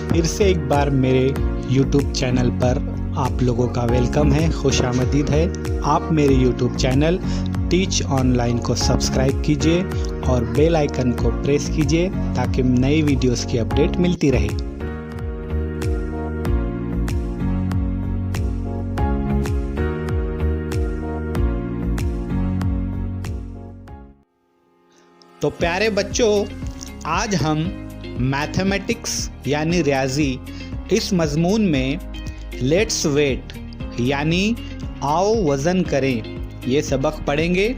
फिर से एक बार मेरे YouTube चैनल पर आप लोगों का वेलकम है, खुशामदीद है। आप मेरे YouTube चैनल टीच ऑनलाइन को सब्सक्राइब कीजिए और बेल आइकन को प्रेस कीजिए ताकि नई वीडियोस की अपडेट मिलती रहे। तो प्यारे बच्चों, आज हम मैथमेटिक्स यानी रियाजी इस मज़मून में लेट्स वेट यानी आओ वज़न करें ये सबक पढ़ेंगे,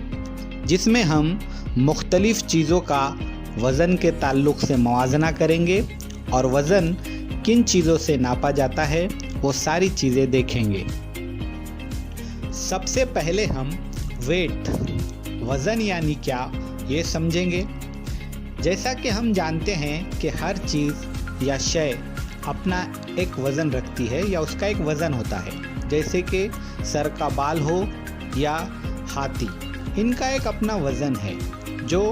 जिसमें हम मुख्तलिफ़ चीज़ों का वज़न के ताल्लुक़ से मुआवजा करेंगे और वज़न किन चीज़ों से नापा जाता है वो सारी चीज़ें देखेंगे। सबसे पहले हम वेट वज़न यानी क्या ये समझेंगे। जैसा कि हम जानते हैं कि हर चीज़ या शय अपना एक वज़न रखती है या उसका एक वज़न होता है, जैसे कि सर का बाल हो या हाथी, इनका एक अपना वज़न है जो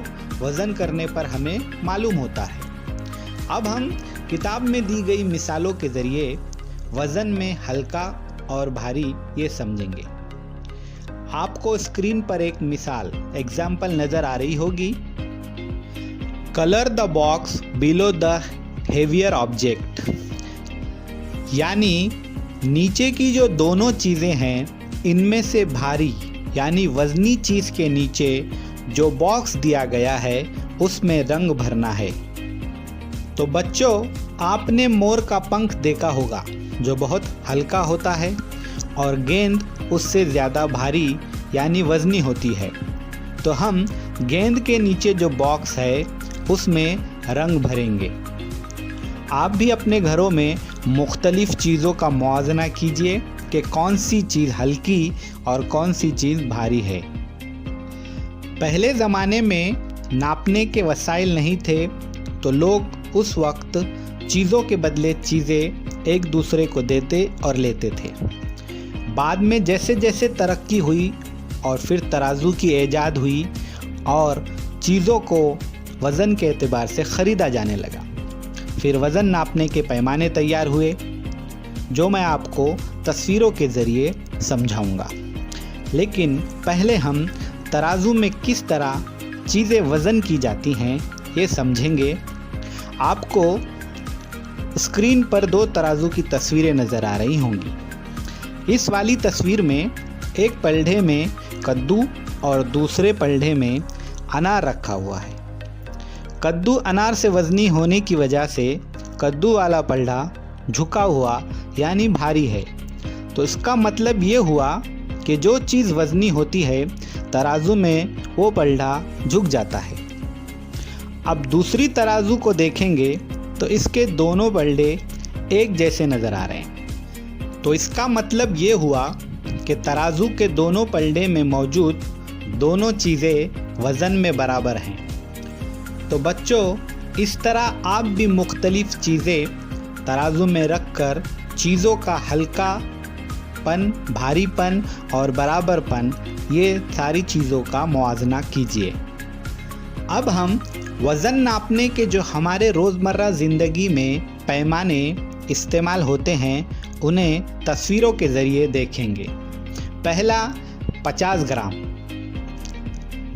वज़न करने पर हमें मालूम होता है। अब हम किताब में दी गई मिसालों के ज़रिए वज़न में हल्का और भारी ये समझेंगे। आपको स्क्रीन पर एक मिसाल एग्जाम्पल नज़र आ रही होगी। Colour the box below the heavier object, यानी नीचे की जो दोनों चीज़ें हैं इनमें से भारी यानी वज़नी चीज़ के नीचे जो बॉक्स दिया गया है उसमें रंग भरना है। तो बच्चों, आपने मोर का पंख देखा होगा जो बहुत हल्का होता है और गेंद उससे ज़्यादा भारी यानी वज़नी होती है। तो हम गेंद के नीचे जो बॉक्स है उसमें रंग भरेंगे। आप भी अपने घरों में मुख्तलिफ़ चीज़ों का मुआवजा कीजिए कि कौन सी चीज़ हल्की और कौन सी चीज़ भारी है। पहले ज़माने में नापने के वसाइल नहीं थे, तो लोग उस वक्त चीज़ों के बदले चीज़ें एक दूसरे को देते और लेते थे। बाद में जैसे जैसे तरक्की हुई और फिर तराजू की ईजाद हुई और चीज़ों को वज़न के एतबार से ख़रीदा जाने लगा। फिर वज़न नापने के पैमाने तैयार हुए जो मैं आपको तस्वीरों के ज़रिए समझाऊंगा। लेकिन पहले हम तराजू में किस तरह चीज़ें वज़न की जाती हैं ये समझेंगे। आपको स्क्रीन पर दो तराजू की तस्वीरें नज़र आ रही होंगी। इस वाली तस्वीर में एक पलड़े में कद्दू और दूसरे पलड़े में अनार रखा हुआ है। कद्दू अनार से वज़नी होने की वजह से कद्दू वाला पलड़ा झुका हुआ यानी भारी है। तो इसका मतलब ये हुआ कि जो चीज़ वज़नी होती है तराजू में वो पलड़ा झुक जाता है। अब दूसरी तराजू को देखेंगे तो इसके दोनों पलड़े एक जैसे नज़र आ रहे हैं। तो इसका मतलब ये हुआ कि तराजू के दोनों पलड़े में मौजूद दोनों चीज़ें वज़न में बराबर हैं। तो बच्चों, इस तरह आप भी मुख्तलिफ़ चीज़ें तराजू में रखकर चीज़ों का हल्कापन, भारीपन और बराबरपन ये सारी चीज़ों का मुआवजा कीजिए। अब हम वज़न नापने के जो हमारे रोज़मर्रा ज़िंदगी में पैमाने इस्तेमाल होते हैं उन्हें तस्वीरों के ज़रिए देखेंगे। पहला 50 ग्राम,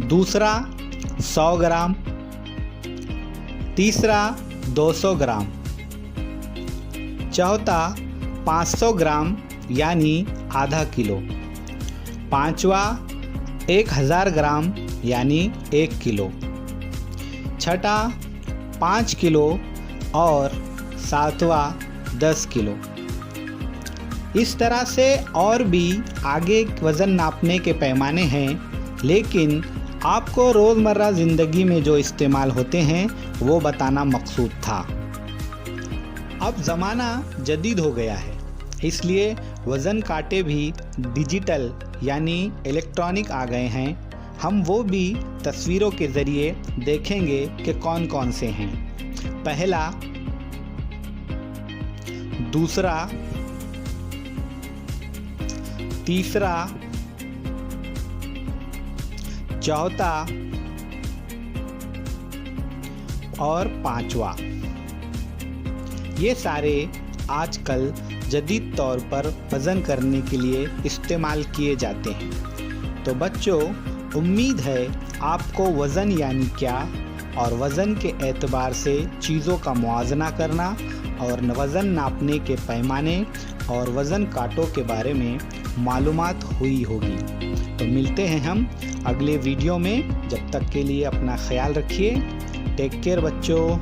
दूसरा 100 ग्राम, तीसरा 200 ग्राम, चौथा 500 ग्राम यानी आधा किलो, पांचवा 1000 ग्राम यानी 1 किलो, छठा 5 किलो और सातवां 10 किलो। इस तरह से और भी आगे वज़न नापने के पैमाने हैं, लेकिन आपको रोज़मर्रा ज़िंदगी में जो इस्तेमाल होते हैं वो बताना मकसूद था। अब ज़माना जदीद हो गया है, इसलिए वज़न कांटे भी डिजिटल यानी इलेक्ट्रॉनिक आ गए हैं। हम वो भी तस्वीरों के ज़रिए देखेंगे कि कौन कौन से हैं। पहला, दूसरा, तीसरा, चौथा और पांचवा। ये सारे आजकल जदीद तौर पर वज़न करने के लिए इस्तेमाल किए जाते हैं। तो बच्चों, उम्मीद है आपको वज़न यानी क्या और वज़न के एतबार से चीज़ों का मुआवजा करना और वज़न नापने के पैमाने और वज़न कांटों के बारे में मालूमात हुई होगी। तो मिलते हैं हम अगले वीडियो में। जब तक के लिए अपना ख्याल रखिए। टेक केयर बच्चों।